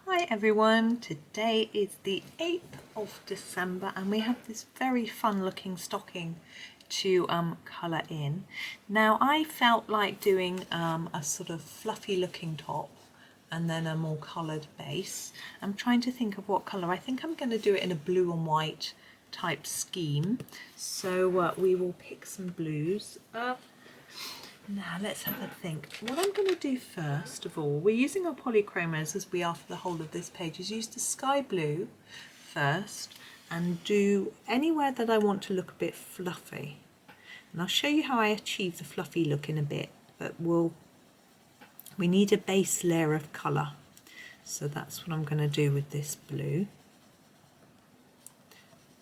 Hi everyone, today is the 8th of December and we have this very fun looking stocking to colour in. Now I felt like doing a sort of fluffy looking top and then a more coloured base. I'm trying to think of what colour. I think I'm going to do it in a blue and white type scheme. So we will pick some blues up. Now let's have a think. What I'm going to do first of all, we're using our Polychromos as we are for the whole of this page, is use the sky blue first and do anywhere that I want to look a bit fluffy. And I'll show you how I achieve the fluffy look in a bit, but we need a base layer of colour. So that's what I'm going to do with this blue.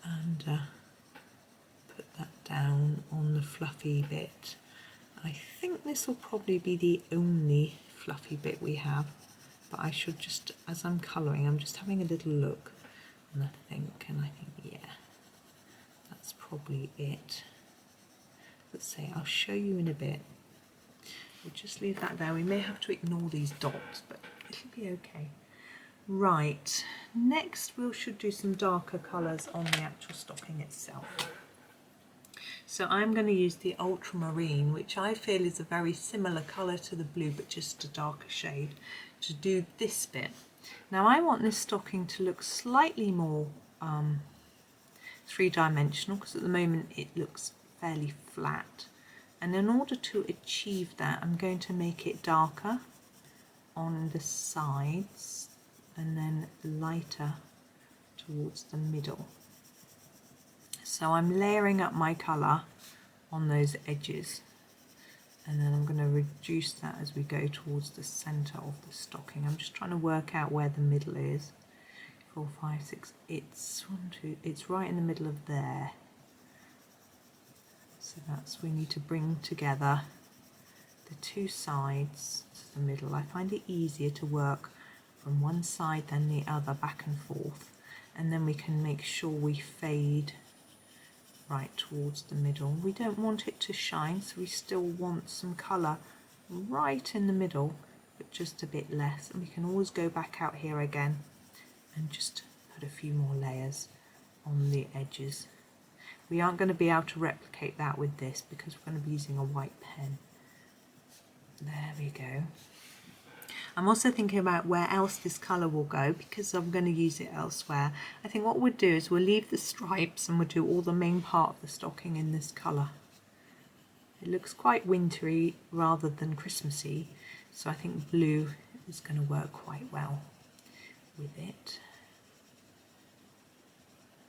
And put that down on the fluffy bit. I think this will probably be the only fluffy bit we have, but I should just, as I'm colouring, I'm just having a little look and I think yeah, that's probably it. Let's say, I'll show you in a bit. We'll just leave that there. We may have to ignore these dots, but it'll be okay. Right, next we should do some darker colours on the actual stocking itself. So I'm going to use the Ultramarine, which I feel is a very similar colour to the blue, but just a darker shade, to do this bit. Now I want this stocking to look slightly more three-dimensional, because at the moment it looks fairly flat. And in order to achieve that, I'm going to make it darker on the sides and then lighter towards the middle. So I'm layering up my colour on those edges, and then I'm going to reduce that as we go towards the centre of the stocking. I'm just trying to work out where the middle is. 4, 5, 6, it's right in the middle of there. So we need to bring together the two sides to the middle. I find it easier to work from one side than the other, back and forth, and then we can make sure we fade right towards the middle. We don't want it to shine, so we still want some colour right in the middle, but just a bit less. And we can always go back out here again and just put a few more layers on the edges. We aren't going to be able to replicate that with this because we're going to be using a white pen. There we go. I'm also thinking about where else this colour will go, because I'm going to use it elsewhere. I think what we'll do is we'll leave the stripes and we'll do all the main part of the stocking in this colour. It looks quite wintry rather than Christmassy, so I think blue is going to work quite well with it.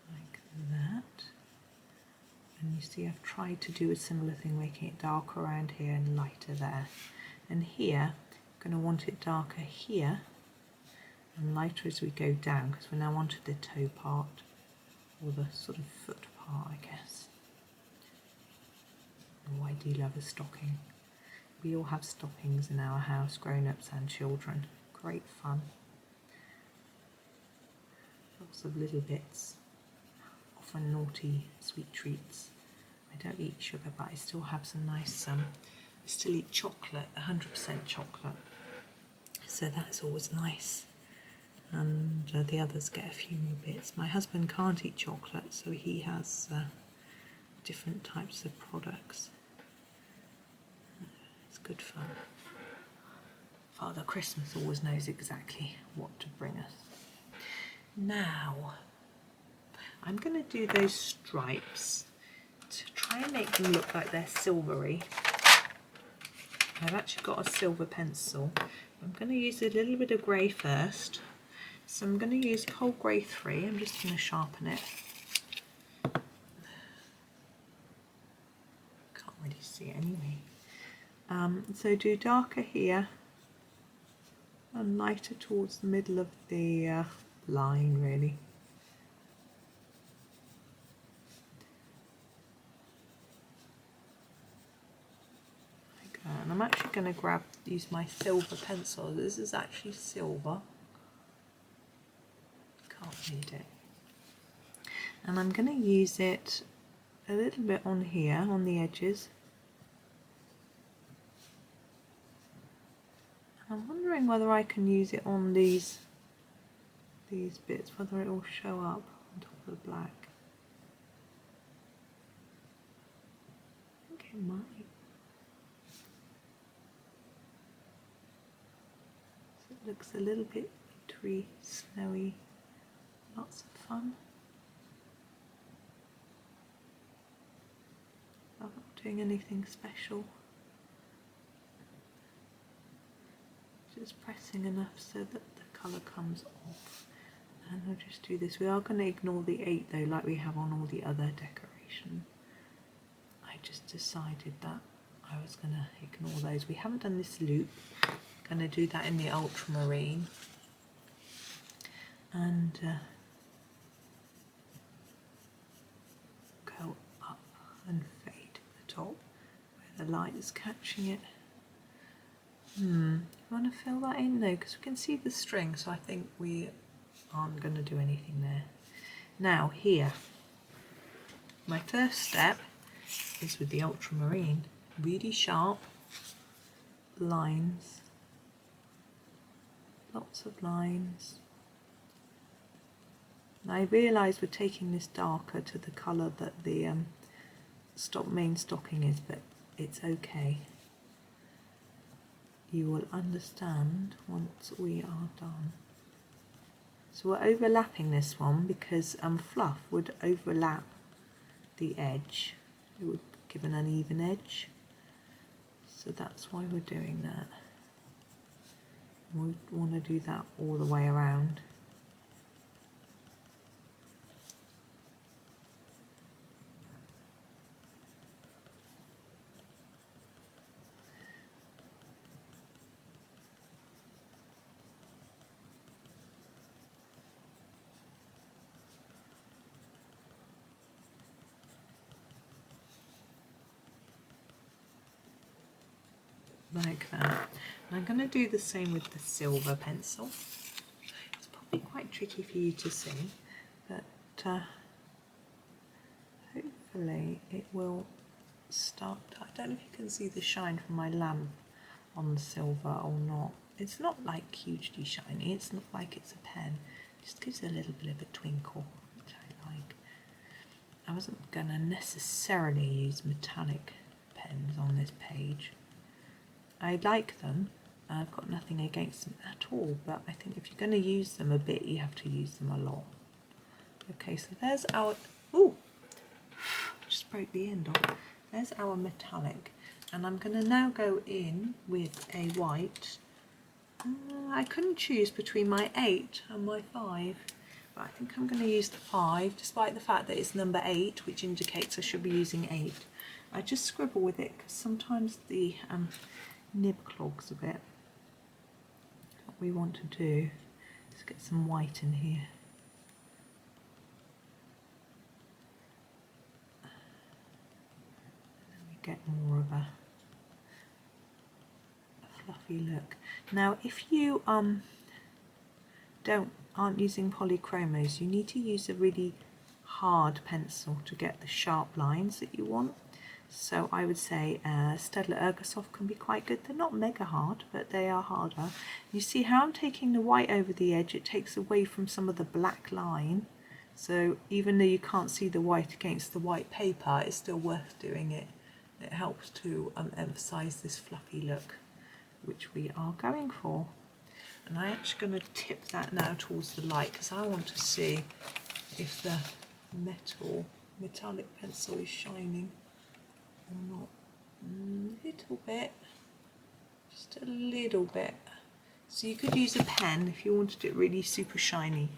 Like that. And you see I've tried to do a similar thing, making it darker around here and lighter there. And here, going to want it darker here and lighter as we go down, because we're now onto the toe part, or the sort of foot part, I guess. Oh, I do love a stocking. We all have stockings in our house, grown-ups and children. Great fun. Lots of little bits, often naughty sweet treats. I don't eat sugar, but I still have some nice, I still eat chocolate, 100% chocolate. So that's always nice, and the others get a few more bits. My husband can't eat chocolate, so he has different types of products. It's good fun. Father Christmas always knows exactly what to bring us. Now I'm going to do those stripes to try and make them look like they're silvery. I've actually got a silver pencil. I'm going to use a little bit of grey first. So I'm going to use Cold Grey 3. I'm just going to sharpen it. Can't really see it anyway. So do darker here and lighter towards the middle of the line, really. And I'm actually going to use my silver pencil. This is actually silver. Can't read it. And I'm going to use it a little bit on here, on the edges. And I'm wondering whether I can use it on these these bits, whether it will show up on top of the black. I think it might. So it looks a little bit wintry, snowy, lots of fun. I'm not doing anything special. Just pressing enough so that the colour comes off. And I'll just do this. We are going to ignore the 8 though, like we have on all the other decoration. I just decided that I was going to ignore those. We haven't done this loop. I'm going to do that in the ultramarine. And go up and fade the top where the light is catching it. You want to fill that in though, because we can see the string, so I think we aren't going to do anything there. Now here, my first step is with the ultramarine. Really sharp lines, lots of lines. And I realise we're taking this darker to the colour that the main stocking is, but it's okay. You will understand once we are done. So we're overlapping this one because fluff would overlap the edge. It would give an uneven edge. So that's why we're doing that. We want to do that all the way around. Like that. And I'm going to do the same with the silver pencil. It's probably quite tricky for you to see, but hopefully it will start. I don't know if you can see the shine from my lamp on the silver or not. It's not like hugely shiny, it's not like it's a pen, it just gives it a little bit of a twinkle, which I like. I wasn't going to necessarily use metallic pens on this page. I like them, I've got nothing against them at all, but I think if you're going to use them a bit, you have to use them a lot. Okay, so there's our, ooh, just broke the end off. There's our metallic, and I'm going to now go in with a white. I couldn't choose between my 8 and my 5, but I think I'm going to use the 5, despite the fact that it's number 8, which indicates I should be using 8. I just scribble with it because sometimes the nib clogs a bit. What we want to do is get some white in here. And then we get more of a fluffy look. Now if you aren't using Polychromos, you need to use a really hard pencil to get the sharp lines that you want. So I would say Staedtler Ergosoft can be quite good. They're not mega hard, but they are harder. You see how I'm taking the white over the edge, it takes away from some of the black line. So even though you can't see the white against the white paper, it's still worth doing it. It helps to emphasize this fluffy look, which we are going for. And I'm actually going to tip that now towards the light because I want to see if the metallic pencil is shining or not. A little bit, just a little bit. So you could use a pen if you wanted it really super shiny,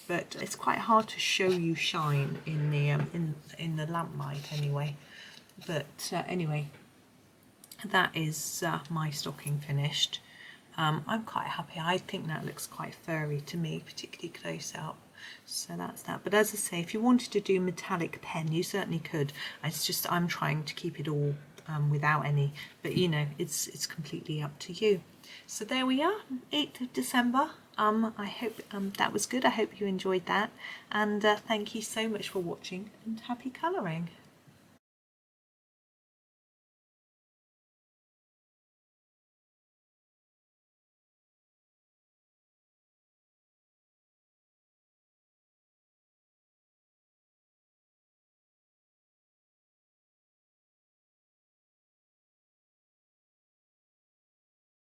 but it's quite hard to show you shine in the lamp light anyway. But anyway, that is my stocking finished. I'm quite happy. I think that looks quite furry to me, particularly close up. So that's that. But as I say, if you wanted to do metallic pen, you certainly could. It's just I'm trying to keep it all without any. But you know, it's completely up to you. So there we are, 8th of December. I hope that was good. I hope you enjoyed that. And thank you so much for watching and happy colouring.